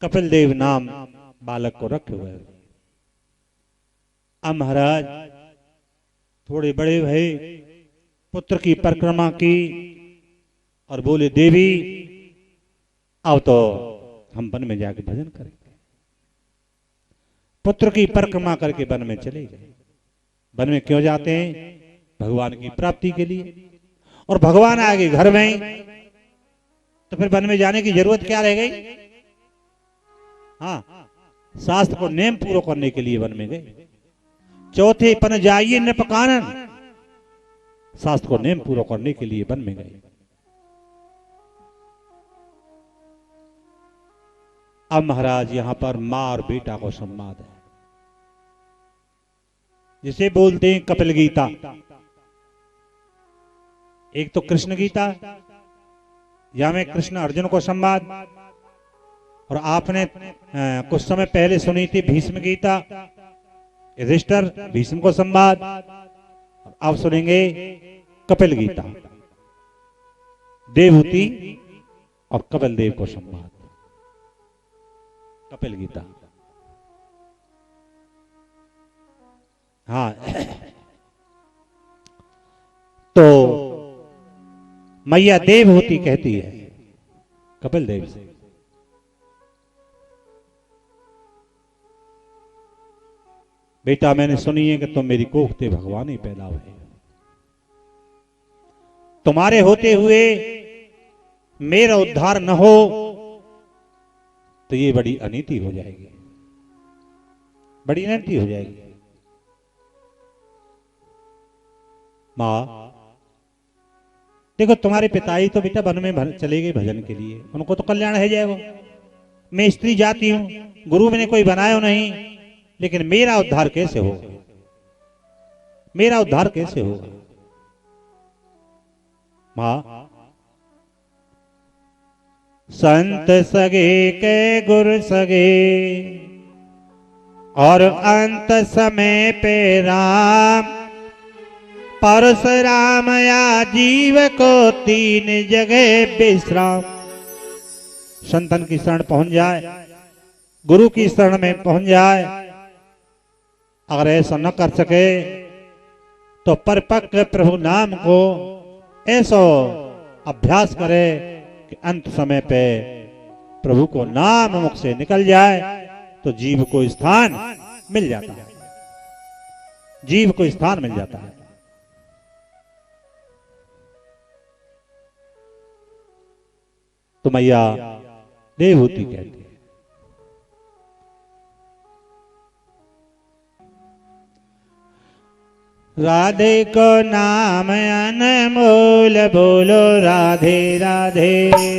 कपिल देव नाम बालक को रखे हुए। अब महाराज थोड़े बड़े भई, पुत्र की परिक्रमा की और बोले देवी अब तो हम वन में जाके भजन करेंगे। पुत्र की परिक्रमा करके वन में चले गए। वन में क्यों जाते हैं? भगवान की प्राप्ति के लिए। और भगवान आ गए घर में, तो फिर वन में जाने की जरूरत क्या रह गई? हाँ, शास्त्र को नियम पूरा करने के लिए वन में गए। चौथे पन जाइए नृप कानन, शास्त्र को नियम पूरा करने के लिए वन में गए। अब महाराज यहां पर मां और बेटा को संवाद है, जिसे बोलते हैं कपिल गीता। एक तो कृष्ण गीता, या में कृष्ण अर्जुन को संवाद, और आपने कुछ समय पहले सुनी थी भीष्म गीता, युधिष्ठिर भीष्म को संवाद। अब सुनेंगे कपिल गीता, देवहूति और कपिल देव को संवाद। कपिल गीता, हाँ। तो मैया देवहूति कहती है कपिल देव से, बेटा मैंने सुनी है कि तुम मेरी कोख से भगवान ही पैदा हुए, तुम्हारे होते हुए मेरा उद्धार न हो तो ये बड़ी अनीति हो जाएगी, बड़ी अनीति हो जाएगी। मां देखो, तुम्हारे पिताजी तो बेटा वन में चले गए भजन के लिए, उनको तो कल्याण है जाएगा। मैं स्त्री जाती हूं, गुरु मैंने कोई बनाया नहीं, लेकिन मेरा उद्धार कैसे होगा? मेरा उद्धार कैसे होगा? मां, संत सगे के गुरु सगे, और अंत समय पे राम, परशुराम या जीव को तीन जगह विश्राम। संतन की शरण पहुंच जाए, गुरु की शरण में पहुंच जाए, अगर ऐसा न कर सके तो परिपक्व प्रभु नाम को ऐसा अभ्यास करे कि अंत समय पे प्रभु को नाम मुख से निकल जाए तो जीव को स्थान मिल जाता है, जीव को स्थान मिल जाता है। तो मैया देवहूति कहती है, राधे को नाम अनमोल बोलो राधे राधे,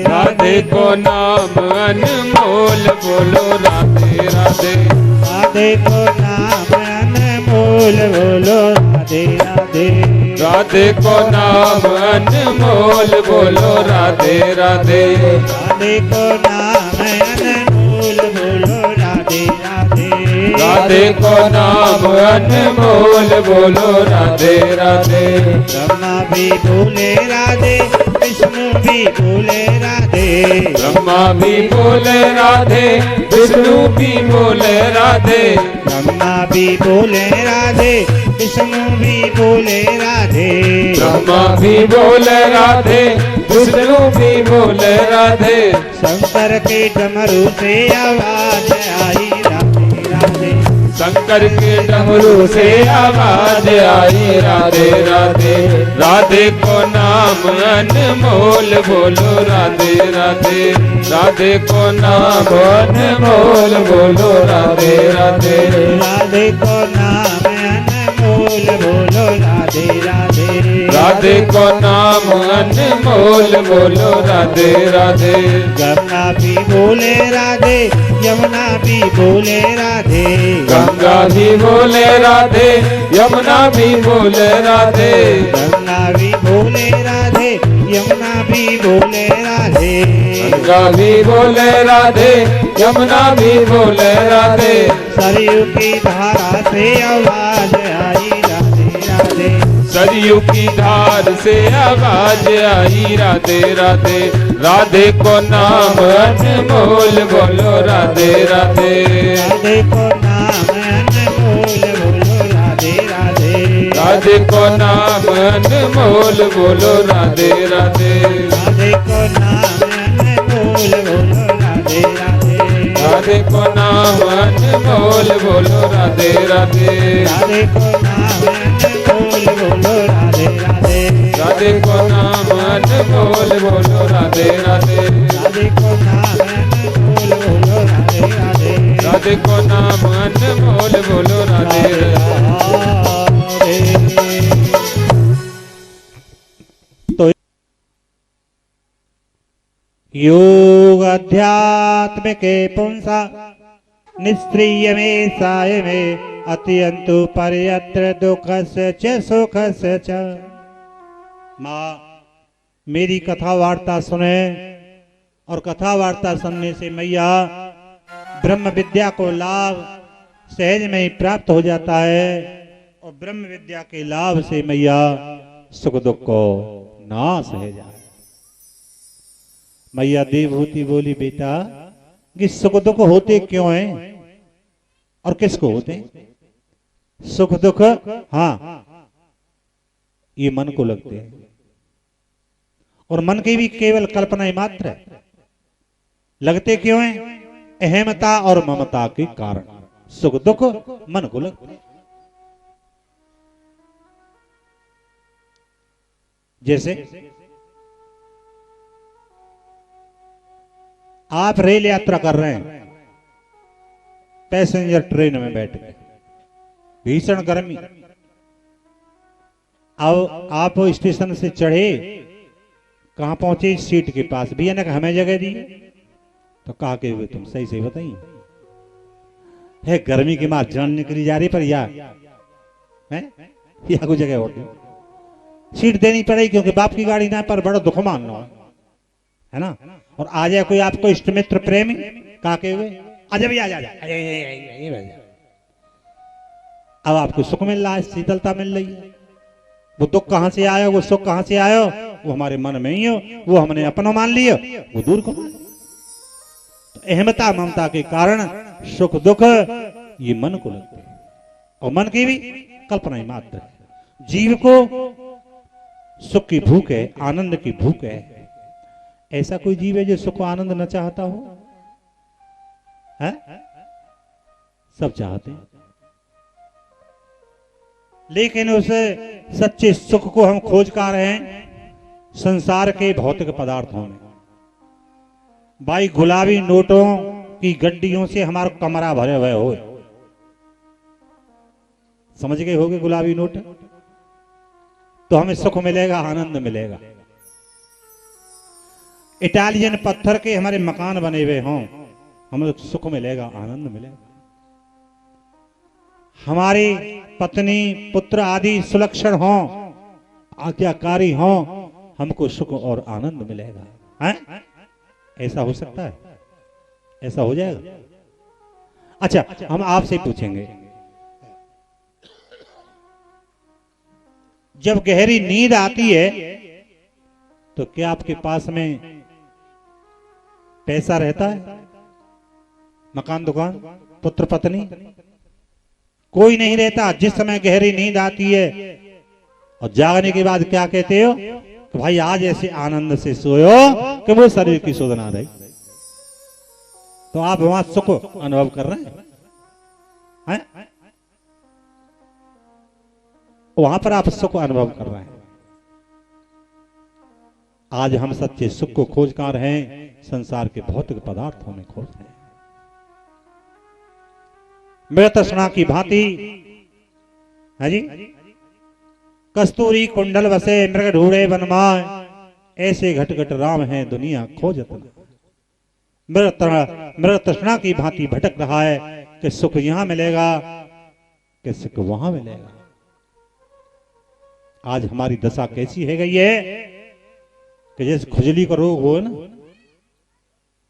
राधे को नाम अनमोल बोलो राधे राधे, राधे को नाम अनमोल बोलो राधे राधे, राधे को नाम अनमोल बोलो राधे राधे, राधे को नाम अनमोल बोलो राधे राधे, राधे को नाम अनमोल बोलो राधे राधे। ब्रह्मा भी बोले राधे, विष्णु भी बोले राधे, ब्रह्मा भी बोले राधे, विष्णु भी बोले राधे, ब्रह्मा भी बोले राधे, विष्णु भी बोले राधे, ब्रह्मा भी बोले राधे, विष्णु भी बोले राधे। शंकर के डमरू से आवाज आई राधे राधे, शंकर के डमरू से आवाज आई राधे राधे, राधे को नाम अनमोल बोलो राधे राधे, राधे को नाम अनमोल बोलो राधे राधे, राधे को नाम अनमोल बोलो राधे राधे, राधे को नाम अनमोल बोलो राधे राधे। गंगा भी बोले राधे, यमुना भी बोले राधे, गंगा भी बोले राधे, यमुना भी बोले राधे, गंगा भी बोले राधे, यमुना भी बोले राधे, गंगा भी बोले राधे, यमुना भी बोले राधे। सरयू की धारा से आवाज आई राधे राधे, सरयू की धार से आवाज आई राधे राधे। राधे को नाम अनमोल बोलो राधे राधे। राधे को नाम अनमोल बोलो राधे राधे। राधे को नाम अनमोल बोलो राधे राधे। राधे को नाम अनमोल बोलो राधे राधे। राधे को नाम अनमोल बोलो राधे राधे। राधे को नाम अनमोल बोलो राधे राधे। राधे को नाम अनमोल बोलो राधे राधे। राधे को नाम अनमोल बोलो राधे राधे। राधे को नाम अनमोल बोलो राधे राधे। तो योग अध्यात्म के पुंसा निस्त्रिय में साय में अत्यंतु परयत्र दुखस्य च सुखस्य च। माँ मेरी कथा वार्ता सुने और कथा वार्ता सुनने से मैया ब्रह्म विद्या को लाभ सहज में ही प्राप्त हो जाता है और ब्रह्म विद्या के लाभ से मैया सुख दुख को नाश हो जाए। मैया देवहूति बोली बेटा कि सुख दुख होते क्यों हैं और किसको होते हैं? सुख दुख हाँ ये मन को लगते हैं और मन की भी केवल कल्पना ही मात्र है। लगते क्यों हैं? अहमता और ममता के कारण सुख दुख मन को लगते हैं। जैसे आप रेल यात्रा कर रहे हैं, पैसेंजर ट्रेन में बैठ गए, भीषण गर्मी, अब आप स्टेशन से चढ़े, कहां पहुंचे? सीट के पास। भैया ने कहा हमें जगह दी, तो कहा कि हुए तुम सही सही बताइए है गर्मी की मार जान निकली जा रही पर या कोई जगह होती सीट देनी पड़ेगी क्योंकि बाप की गाड़ी ना पर बड़ा दुख मानना है ना। और आ जाए कोई आपको इष्ट मित्र प्रेमी, कहा के हुए आजा भैया आजा। अब आपको सुख मिल रहा है, शीतलता मिल रही है। वो दुख कहां से आया, वो सुख कहां से आया, वो हमारे मन में ही हो, वो हमने अपना मान लिया, वो दूर करो। तो अहमता ममता के कारण सुख दुख ये मन को लगते हैं और मन की भी कल्पना ही मात्र है। जीव को सुख की भूख है, आनंद की भूख है। ऐसा कोई जीव है जो सुख आनंद न चाहता हो? है? सब चाहते हैं, लेकिन उस सच्चे सुख को हम खोज कर रहे हैं संसार के भौतिक पदार्थों में। भाई गुलाबी नोटों की गड्डियों से हमारा कमरा भरे हुए हो, समझ गए होगे? गुलाबी नोट तो हमें सुख मिलेगा, आनंद मिलेगा। इटालियन पत्थर के हमारे मकान बने हुए हों, हमें सुख मिलेगा, आनंद मिलेगा। हमारी पत्नी पुत्र आदि सुलक्षण हों, आज्ञाकारी हों, हमको सुख और आनंद मिलेगा। हैं? ऐसा हो सकता है? ऐसा हो जाएगा? अच्छा, हम आपसे पूछेंगे, जब गहरी नींद आती है तो क्या आपके पास में पैसा रहता है? मकान दुकान पुत्र पत्नी कोई नहीं रहता। जिस समय गहरी नींद आती है और जागने के बाद क्या कहते हो कि भाई आज ऐसे आनंद से सोयो कि वो शरीर की सुध ना रही। तो आप वहां सुख अनुभव कर रहे हैं, वहां पर आप सुख अनुभव कर रहे हैं। आज हम सच्चे सुख को खोज कर रहे हैं संसार के भौतिक पदार्थों में खोज रहे हैं। मृतृष्णा की भांति है जी, कस्तूरी कुंडल बसे मृग ढूंढे वनमाय, ऐसे घट घट राम है दुनिया खोजत। मृतृष्णा की भांति भटक रहा है कि सुख यहां मिलेगा कि सुख वहां मिलेगा। आज हमारी दशा कैसी है गई है कि जैसे खुजली का रोग हो ना,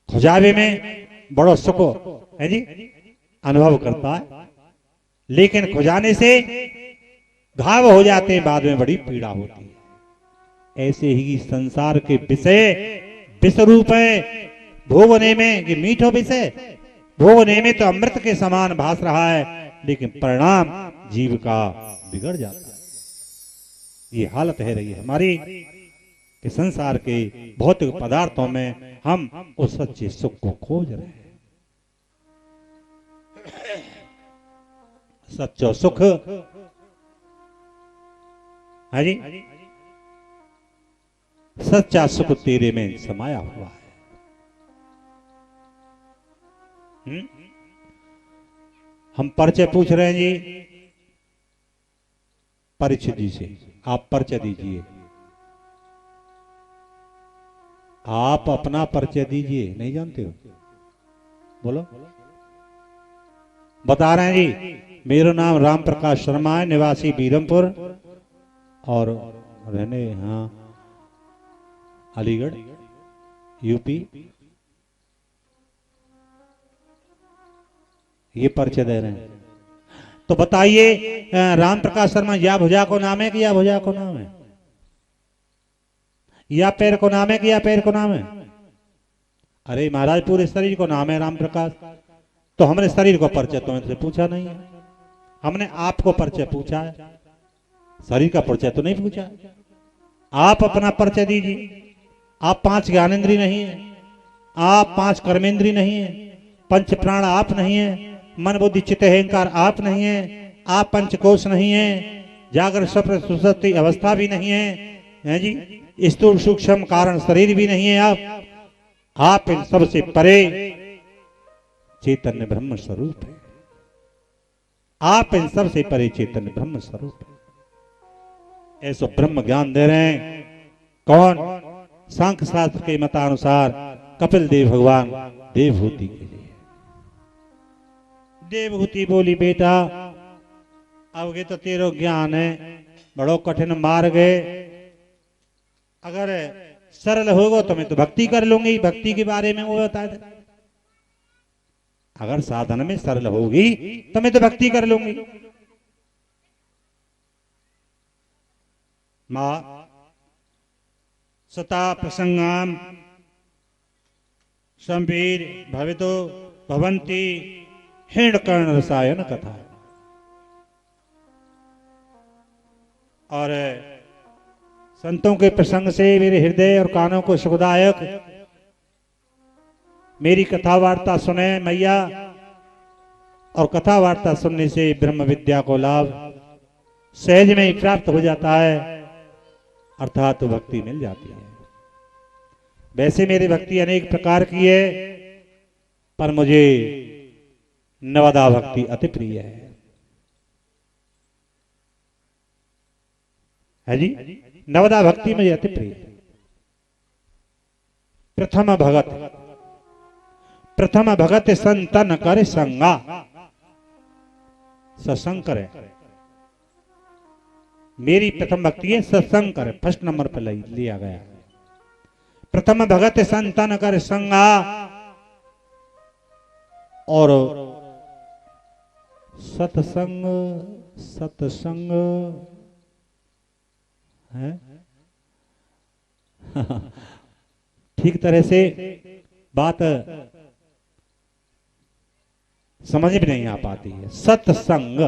खुजावे में बड़ा सुख है जी अनुभव करता है, लेकिन खुजाने से घाव हो जाते हैं, बाद में बड़ी पीड़ा होती है। ऐसे ही संसार के विषय विष रूप है, भोगने में कि मीठो विषय, भोगने में तो अमृत के समान भास रहा है, लेकिन परिणाम जीव का बिगड़ जाता है। ये हालत है रही है हमारी कि संसार के भौतिक पदार्थों में हम उस सच्चे सुख को खोज रहे हैं। सच्चा सुख है जी, सच्चा सुख तेरे में समाया हुआ है। हम परिचय पूछ रहे हैं जी परीक्षित जी से, आप परिचय दीजिए, आप अपना परिचय दीजिए। नहीं जानते हो? बोलो। बता रहे हैं जी, मेरा नाम राम प्रकाश शर्मा है, निवासी बीरमपुर और रहने यहाँ अलीगढ़ यूपी। ये परिचय दे रहे हैं। तो बताइए, राम प्रकाश शर्मा या भुजा को नाम है कि या भुजा को नाम है, या पैर को नाम है कि या पैर को नाम है? अरे महाराज पूरे शरीर को नाम है राम प्रकाश। तो हमने शरीर को परिचय तो इनसे पूछा नहीं है, हमने आपको परिचय पूछा है, शरीर का परिचय तो नहीं पूछा। आप अपना परिचय दीजिए। आप 5 ज्ञानेंद्री नहीं है, आप 5 कर्मेंद्री नहीं है, 5 प्राण आप नहीं है, मन बुद्धि चित्त अहंकार आप नहीं है, आप पंचकोश नहीं है, जागरण स्वप्न सुषुप्ति अवस्था भी नहीं है जी, स्थूल सूक्ष्म कारण शरीर भी नहीं है। आप इन सबसे परे चैतन्य ब्रह्म स्वरूप है। आप इन सबसे परे चैतन्य ब्रह्म स्वरूप है। ऐसा ब्रह्म ज्ञान दे रहे हैं कौन? सांख्य शास्त्र के मतानुसार कपिल देव भगवान देवहूति के लिए। देवहूति बोली, बेटा अब ये तो तेरो ज्ञान है, बड़ो कठिन मार्ग है, अगर सरल होगा तो मैं तो भक्ति कर लूंगी। भक्ति के बारे में वो बता दे, अगर साधन में सरल होगी तो मैं तो भक्ति कर लूंगी। मां सता प्रसंगाम संवीर भवितो भवंती हिण कर्ण रसायन कथा। और संतों के प्रसंग से मेरे हृदय और कानों को सुखदायक मेरी कथा वार्ता सुने मैया, और कथा वार्ता सुनने से ब्रह्म विद्या को लाभ सहज में ही प्राप्त हो जाता है, अर्थात भक्ति मिल जाती है। वैसे मेरी भक्ति अनेक प्रकार की है, पर मुझे नवदा भक्ति अति प्रिय है जी। नवदा भक्ति मुझे अति प्रिय है। प्रथम भगत संतन कर संगा, सत्संग करे। मेरी प्रथम भक्ति है सत्संग करे, फर्स्ट नंबर पर लिया गया। प्रथम भगत संतन कर संगा, और सत्संग सत्संग है ठीक तरह से बात समझ में नहीं आ पाती है। सत्संग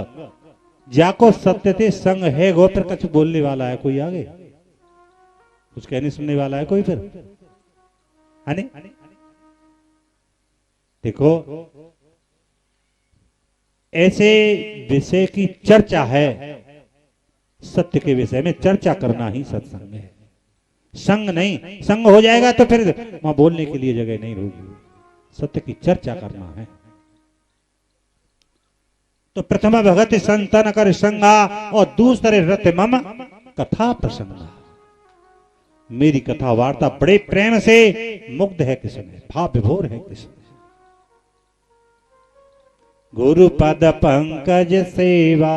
जाको सत्य थे संग है गो, फिर कुछ बोलने वाला है कोई आगे, कुछ कहने सुनने वाला है कोई फिर, है नहीं? देखो ऐसे विषय की चर्चा है, सत्य के विषय में चर्चा करना ही सत्संग है, संग नहीं। संग हो जाएगा तो फिर वहां बोलने के लिए जगह नहीं होगी, सत्य की चर्चा करना है। तो प्रथम भगत संतन कर संगा, और दूसरे रत मम कथा प्रसंगा। मेरी कथा वार्ता बड़े प्रेम से मुग्ध है किसने, भाव विभोर है किसने। गुरु पद पंकज सेवा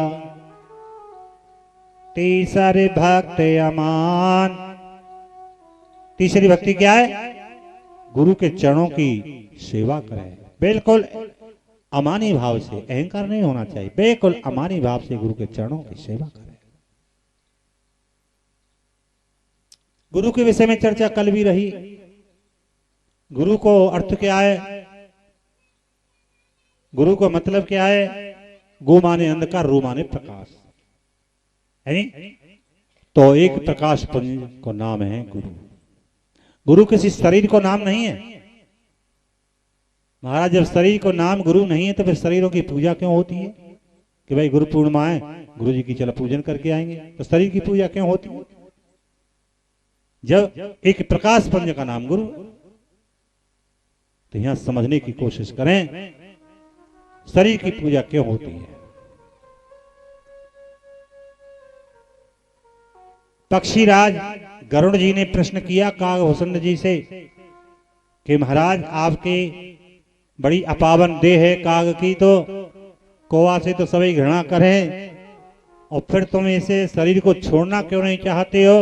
तीसरे भक्त अमान। तीसरी भक्ति क्या है? गुरु के चरणों की सेवा करें, बिल्कुल अमानी भाव से, अहंकार नहीं होना चाहिए, बिल्कुल अमानी भाव से गुरु के चरणों की सेवा करें। गुरु के विषय में चर्चा कल भी रही। गुरु को अर्थ क्या है, गुरु को मतलब क्या है? गु माने अंधकार, रू माने प्रकाश, है नहीं? तो एक प्रकाश पुंज को नाम है गुरु। गुरु किसी शरीर को नाम नहीं है महाराज। जब शरीर को नाम गुरु नहीं है तो फिर शरीरों की पूजा क्यों होती है कि भाई गुरु पूर्णिमा है, गुरु जी की चलो पूजन करके आएंगे, तो शरीर की पूजा क्यों होती है? जब एक प्रकाश पुंज का नाम गुरु। तो यहां समझने की कोशिश करें शरीर की पूजा क्यों होती है। पक्षीराज गरुड़ जी ने प्रश्न किया कागभूषण जी से कि महाराज आपके बड़ी अपावन देह है काग की, तो कौवा से तो सभी घृणा करें और फिर तुम इसे शरीर को छोड़ना क्यों नहीं चाहते हो?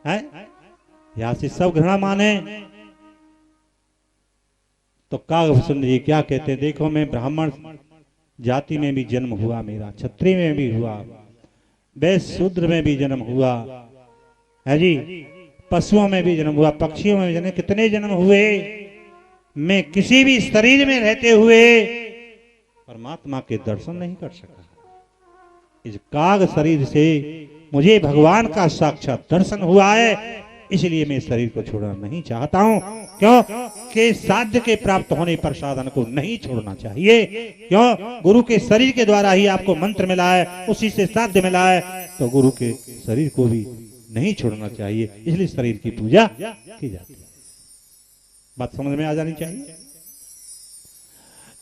हैं? यहां से सब घृणा माने। तो कागभूषण जी क्या कहते हैं? देखो मैं ब्राह्मण जाति में भी जन्म हुआ मेरा, क्षत्रिय में भी हुआ, वैश्य शूद्र में भी जन्म हुआ है जी, पशुओं में भी जन्म हुआ, पक्षियों में भी जन्म, कितने जन्म हुए। मैं किसी भी शरीर में रहते हुए परमात्मा के दर्शन नहीं कर सका। इस काग शरीर से मुझे भगवान का साक्षात दर्शन हुआ है, इसलिए मैं शरीर को छोड़ना नहीं चाहता हूं। क्यों कि साध्य के प्राप्त होने पर साधन को नहीं छोड़ना चाहिए। क्यों? गुरु के शरीर के द्वारा ही आपको मंत्र मिला है, उसी से साध्य मिला है, तो गुरु के शरीर को भी नहीं छोड़ना चाहिए, इसलिए शरीर की पूजा की जाती है। बात समझ में आ जानी चाहिए।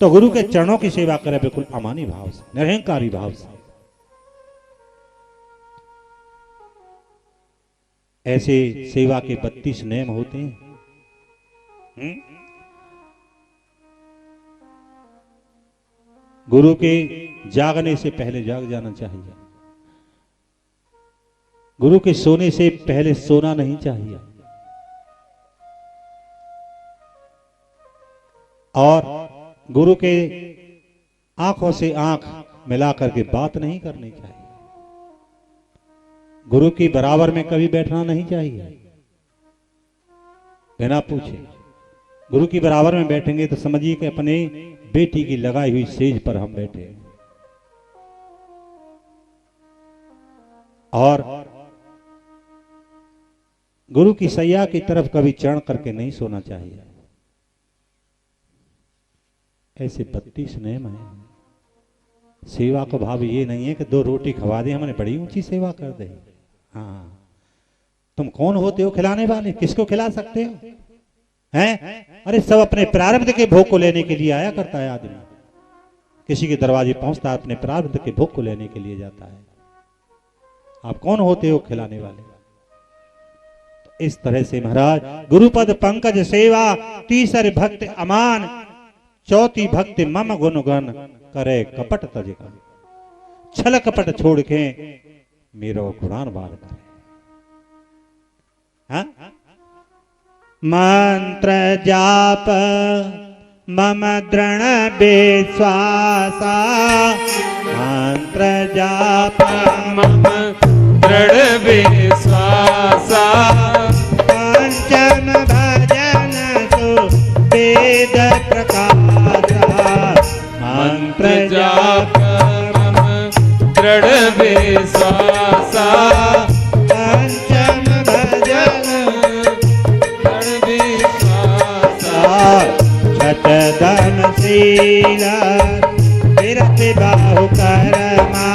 तो गुरु के चरणों की सेवा करें बिल्कुल अमानी भाव से, निरहंकारी भाव से। ऐसे सेवा के 32 नियम होते हैं। गुरु के जागने से पहले जाग जाना चाहिए, गुरु के सोने से पहले सोना नहीं चाहिए, और गुरु के आंखों से आंख मिलाकर के बात नहीं करनी चाहिए। गुरु की बराबर में कभी बैठना नहीं चाहिए बिना पूछे। गुरु की बराबर में बैठेंगे तो समझिए कि अपने बेटी की लगाई हुई सेज पर हम बैठे। और गुरु की सैया की तरफ कभी चरण करके नहीं सोना चाहिए। ऐसे 32 नियम है। सेवा का भाव ये नहीं है कि 2 रोटी खवा दे, हमने बड़ी ऊंची सेवा कर दे। हाँ, तुम कौन होते हो खिलाने वाले? किसको खिला सकते हो? हैं? अरे सब अपने प्रारब्ध के भोग को लेने के लिए आया करता है आदमी। किसी के दरवाजे पहुंचता है, अपने प्रारब्ध के भोग को लेने के लिए जाता है। आप कौन होते हो खिलाने वाले? तो इस तरह से महाराज गुरुपद पंकज सेवा, तीसर भक्त अमान, चौथी भक्त मम गुण गण, करे कपट तज कर। छल कपट छोड़ के मेरो गुणान बार करे। हाँ? मंत्र जाप मम दृढ़ विश्वासा, मंत्र जाप मम दृढ़ विश्वासा, पंचम भजन सु वेद प्रकाशा, मंत्र जाप मम दृढ़ विश्वासा, पंचम भजन दृढ़ विश्वासा, शतदम शीला विरत बाहु करमा,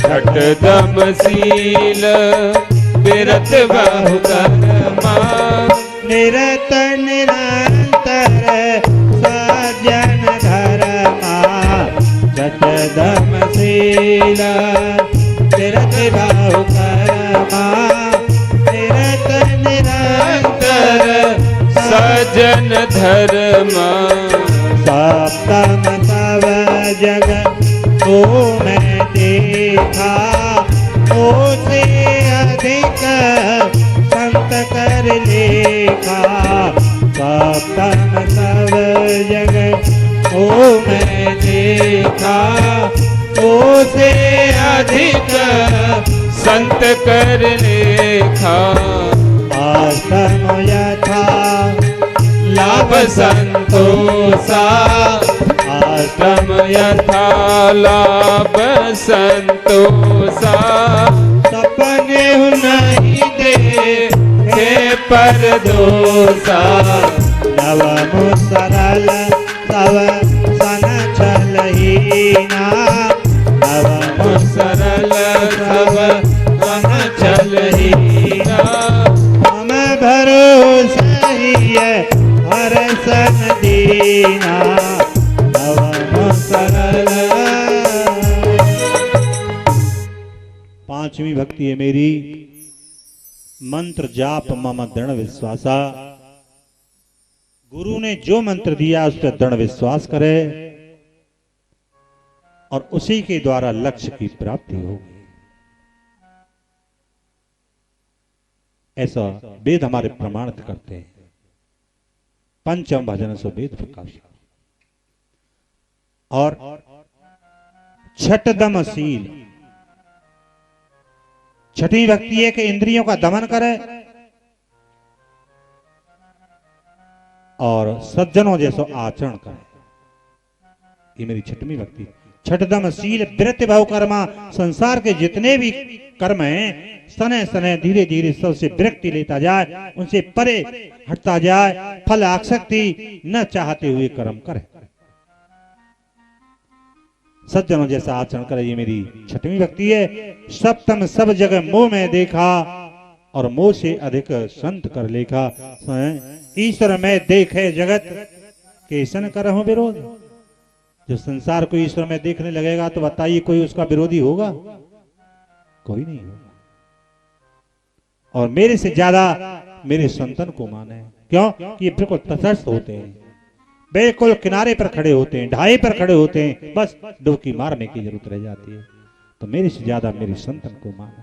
छठदम शील विरत बाहु करमा, निरत निरंतर सज्जन धर्मा, शतदम शीला विरत बाहु करमा, निरत निरंतर सजन धर्मा, सप्तम तव जग को मैं देखा, ओसे अधिक संत कर लेखा, सप्तम तव जग को मैं देखा, ओसे अधिक संत कर लेखा। संतोषा अष्टम यथा लाभ संतोषा सपने नहीं हे पर दोषा नवमु सरल तव सन छलहीना नवमु सरल सब मन छलहीना हम भरोसा हिय हर सन दीना नवमु सरल। पांचवी भक्ति है मेरी मंत्र जाप मम दृढ़ विश्वासा। गुरु ने जो मंत्र दिया उस पर दृढ़ विश्वास करे और उसी के द्वारा लक्ष्य की प्राप्ति होगी। ऐसा वेद हमारे प्रमाणित करते हैं। पंचम भजन सो वेद प्रकाश और छठदमशील। छठी भक्ति है कि इंद्रियों का दमन करे और सज्जनों जैसो आचरण करे। ये मेरी छठवीं भक्ति। छठदमशील वृत्ति भाव कर्मा। संसार के जितने भी कर्म हैं सने सने धीरे धीरे सबसे विरक्ति लेता जाए, उनसे परे हटता जाए, फल आसक्ति न चाहते हुए कर्म करे, सज्जनों जैसा आचरण करे। ये मेरी छठवीं भक्ति है। सप्तम सब जगह मोह में देखा और मोह से अधिक संत कर लेखा। ईश्वर में देखे जगत कैसन करहु विरोध। जो संसार को ईश्वर में देखने लगेगा तो बताइए कोई उसका विरोधी होगा? कोई नहीं होगा। और मेरे से ज्यादा मेरे संतन को माने। क्यों? ये बिल्कुल तटस्थ होते हैं, बिल्कुल किनारे पर खड़े होते हैं, ढाई पर खड़े होते हैं, बस डुबकी मारने की जरूरत रह जाती है। तो मेरे से ज्यादा मेरे संतन को माने।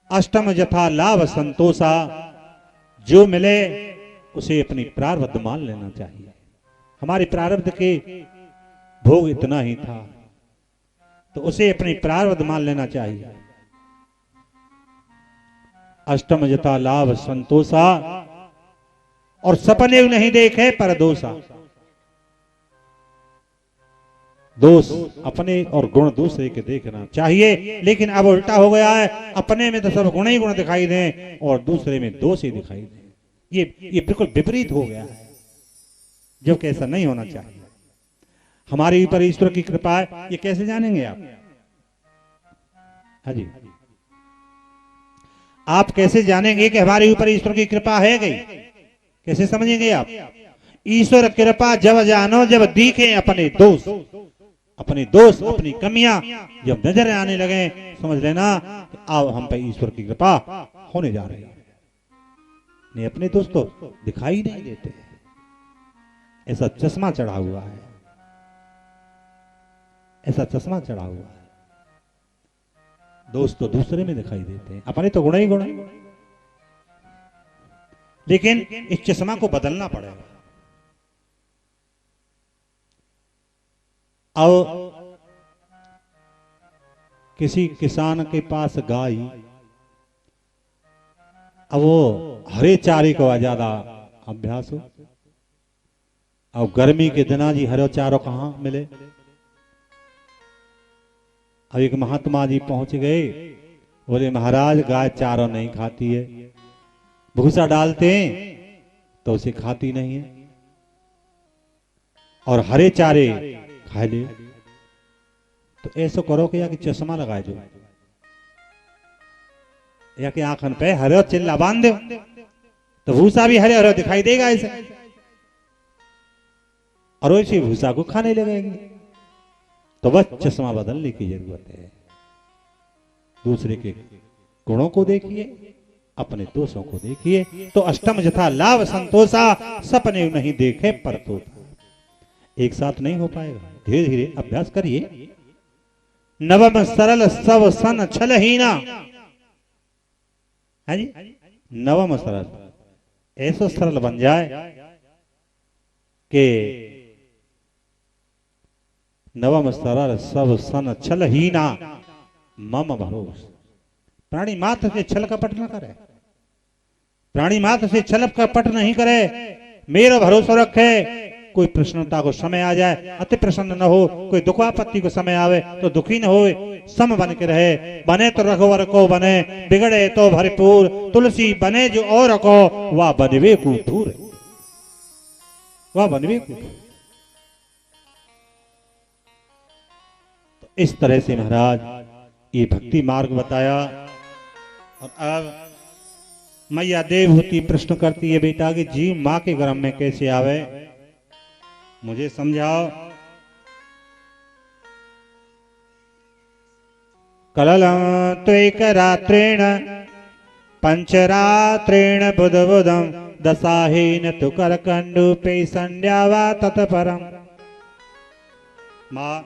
अष्टम यथा लाभ संतोषा। जो मिले उसे अपनी प्रारब्ध मान लेना चाहिए। हमारे प्रारब्ध के भोग इतना ही था तो उसे अपनी प्रारब्ध मान लेना चाहिए। अष्टम यथा लाभ संतोषा और सपने नहीं देखे पर दोषा। दोष अपने और गुण दूसरे के देखना चाहिए, लेकिन अब उल्टा हो गया है। अपने में तो सब गुण ही गुण दिखाई दें और दूसरे में दोष ही दिखाई दें। ये बिल्कुल विपरीत हो गया है, जो कि ऐसा नहीं होना चाहिए। हमारे ऊपर ईश्वर की कृपा है, ये कैसे जानेंगे आप? हाँ जी, आप कैसे जानेंगे कि हमारे ऊपर ईश्वर की कृपा है गई? कैसे समझेंगे आप? ईश्वर कृपा जब जानो जब दिखे अपने दोष, अपनी कमियां जब नजर आने लगे, समझ लेना अब हम पे ईश्वर की कृपा होने जा रही है। नहीं, अपने दोस्त तो दिखाई नहीं देते। ऐसा चश्मा चढ़ा हुआ है, ऐसा चश्मा चढ़ा हुआ है। दोस्त तो दूसरे में दिखाई देते हैं, अपने तो गुण ही गुण। लेकिन इस चश्मा को बदलना पड़ेगा। अब किसी किसान के पास गाय, अब वो हरे चारे को ज्यादा अभ्यास हो। अब गर्मी के दिना जी हरे चारों कहां मिले? अब एक महात्मा जी पहुंच गए, बोले महाराज गाय चारों नहीं खाती है, भूसा डालते हैं तो उसे खाती नहीं है, और हरे चारे खा ले। तो ऐसा करो कि या कि चश्मा लगाए जो, या कि आंखन पे हरे चिल्ला बांध दो, तो भूसा भी हरे हरे दिखाई देगा ऐसे, और वैसे भूसा को खाने लगेंगे। तो बस चश्मा बदलने की जरूरत है। दूसरे के गुणों को देखिए, अपने दोषों को देखिए। तो अष्टम यथा लाभ संतोषा, सपने नहीं देखे पर तो। एक साथ नहीं हो पाएगा, धीरे धीरे अभ्यास करिए। नवम सरल सब सन छलहीना है जी। नवम सरल ऐसा सरल बन जाए कि नवम सरल सब सन छलहीना मम भरोस। प्राणी मात्र से छल कपट न करे, प्राणी मात्र से छलप का पट नहीं करे, मेरा भरोसा रखे। कोई प्रसन्नता को समय आ जाए अति प्रसन्न न हो, कोई दुख आपत्ति को समय आवे तो दुखी न होए, सम बन के रहे। बने तो रघुवर को बने, बिगड़े तो भरपूर, तुलसी बने जो और को, वह बनवे को दूर, वह बनवे को। तो इस तरह से महाराज ये भक्ति मार्ग बताया। और अब मैया देवहूति प्रश्न करती है, बेटा कि जीव मां के गर्भ में कैसे आवे, मुझे समझाओ। कललं त्वैक रात्रेण पंचरात्रेण बुध बुधम दशाहीन तु करकंडूपे संध्यावा तत्परम। मां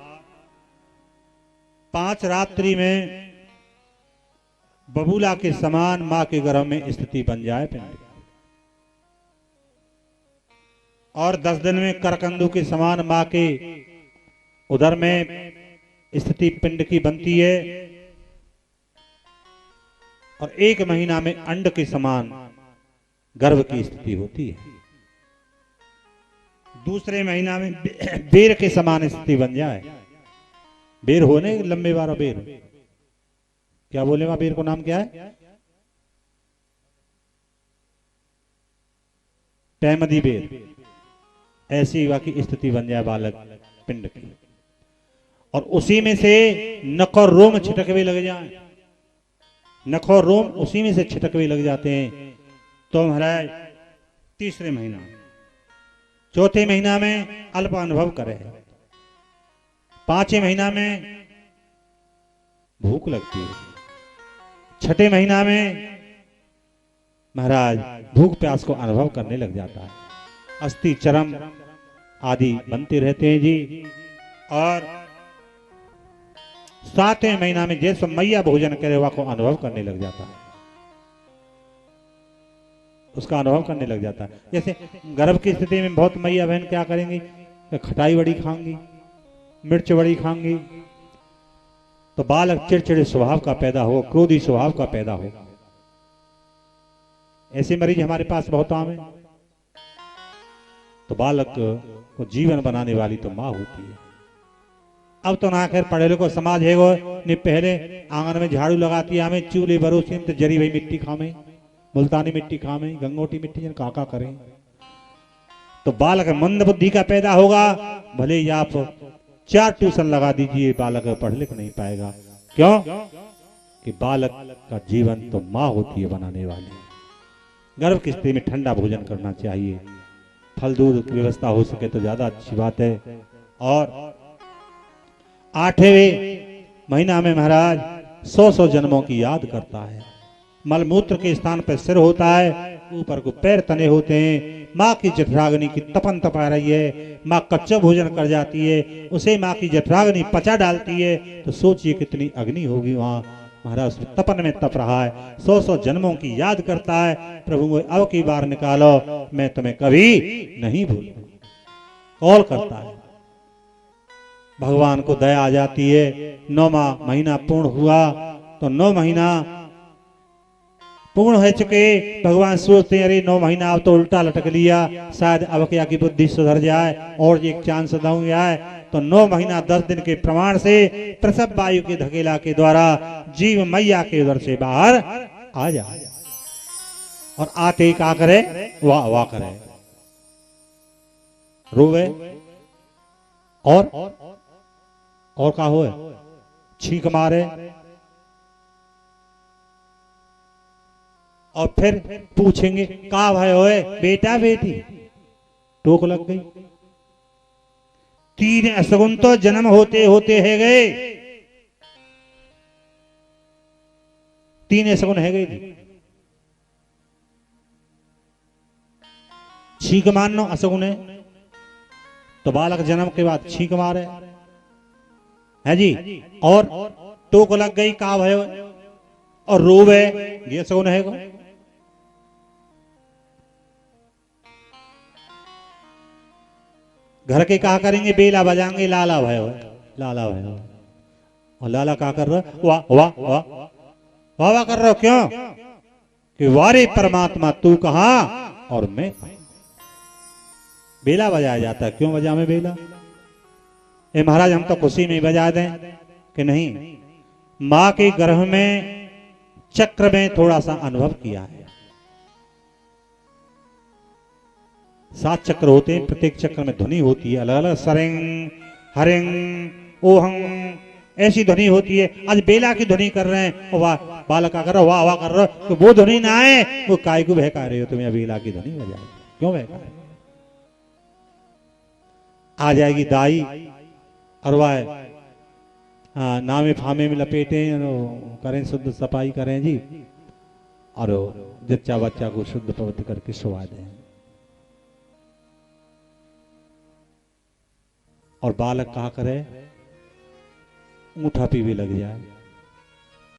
5 रात्रि में बबूला के समान मां के गर्भ में स्थिति बन जाए पिंड, और 10 दिन में करकंदू के समान मां के उदर में स्थिति पिंड की बनती है, और 1 महीना में अंड के समान गर्भ की स्थिति होती है। दूसरे महीना में बेर के समान स्थिति बन जाए। बेर होने लंबे वाला बेर, क्या बोलेगा बेर को नाम क्या है? पैमदी बेर। ऐसी वाकी स्थिति बन जाए बालक पिंड की, और उसी में से नख और रोम छिटकवे लग जाए, नख और रोम उसी में से छिटकवे लग जाते हैं। तो महाराज तीसरे महीना, चौथे महीना में अल्प अनुभव करे, 5वें महीना में भूख लगती है, 6ठे महीना में महाराज भूख प्यास को अनुभव करने लग जाता है, अस्थि चरम आदि बनते रहते हैं जी। और 7वें महीना में जैसे मैया भोजन करे वह को अनुभव करने लग जाता है, उसका अनुभव करने लग जाता है। जैसे गर्भ की स्थिति में बहुत मैया बहन क्या करेंगी, खटाई बड़ी खाएंगी, मिर्च बड़ी खाएंगी, तो बालक चिड़चिड़े स्वभाव का पैदा हो, क्रोधी स्वभाव का पैदा हो। ऐसे मरीज हमारे पास बहुत आम है। तो बालक को जीवन बनाने वाली तो माँ होती है। अब तो ना खैर पढ़े लिखो समाज है वो, ने पहले आंगन में झाड़ू लगाती है, हमें चूल्हे भरोसे तो जरी भाई मिट्टी खामे, मुल्तानी मिट्टी खामे, गंगोटी मिट्टी जन काका करें। तो बालक मंद बुद्धि का पैदा होगा, भले ही आप 4 ट्यूशन लगा दीजिए, बालक पढ़ लिख नहीं पाएगा। क्यों? कि बालक का जीवन तो माँ होती है बनाने वाली। गर्भ की स्थिति में ठंडा भोजन करना चाहिए, फल दूध की व्यवस्था हो सके तो ज्यादा अच्छी बात है। और 8वें महीना में महाराज 100 जन्मों की याद करता है। मलमूत्र के स्थान पर सिर होता है, ऊपर को पैर तने होते हैं। माँ की जठराग्नि की तपन तपा रही है, माँ कच्चा भोजन कर जाती है, उसे माँ की जठराग्नि पचा डालती है। तो सोचिए कितनी अग्नि होगी वहां। महाराज तपन में तप रहा है, 100 जन्मों की याद करता है। प्रभु अब की बार निकालो, मैं तुम्हें कभी नहीं भूलूंगा। कॉल करता है, भगवान को दया आ जाती है। 9वां महीना पूर्ण हुआ तो 9 महीना पूर्ण हो चुके। भगवान सोचते हैं अरे 9 महीना अब तो उल्टा लटक लिया, शायद अब क्या की बुद्धि सुधर जाए और एक चांस दूंगी आए। तो 9 महीना 10 दिन के प्रमाण से प्रसव वायु के धकेला के द्वारा जीव मैया के उदर से बाहर आ जाए। और आते क्या करे, वाह वाह करे, रोवे और का हो, छींक मारे। और फिर पूछेंगे का भाई होए, बेटा बेटी? टोक लग गई। 3 असगुन तो जन्म होते होते है गए, 3 असगुन है गए जी। छींक मारना असगुन है, तो बालक जन्म के बाद छींक मारे है जी। और टोक लग गई का भयो और रोवे, ये सगुन है। घर के कहा करेंगे बेला बजाएंगे, लाला भयो, लाला भयो। और लाला कहा कर रहा, वाह वाह वाह वाह वाह कर रहे हो। क्यों? कि वारे परमात्मा तू कहां और मैं कहां। बेला बजाया जाता है, क्यों बजा में बेला? ए महाराज हम तो खुशी में बजा दें कि नहीं, मां के गर्भ में चक्र में थोड़ा सा अनुभव किया है। 7 चक्र होते हैं, प्रत्येक चक्र में ध्वनि होती है अलग अलग, सरिंग हरिंग ओहंग ऐसी ध्वनि होती है। आज बेला की ध्वनि कर रहे हैं, वाह बालक का कर रहे हो, वाह वाह कर रहे हो, तो वो ध्वनि ना आए, वो काय को बहका रहे हो तुम, या बेला की ध्वनि बजा क्यों बहका रहे हो? आ जाएगी दाई अरवाए, हाँ नामे फामे में लपेटे करें, शुद्ध सफाई करें जी, और जच्चा बच्चा को शुद्ध पवित्र करके सुवा दें, और बालक कहा करे ऊँठा पीवे लग जाए।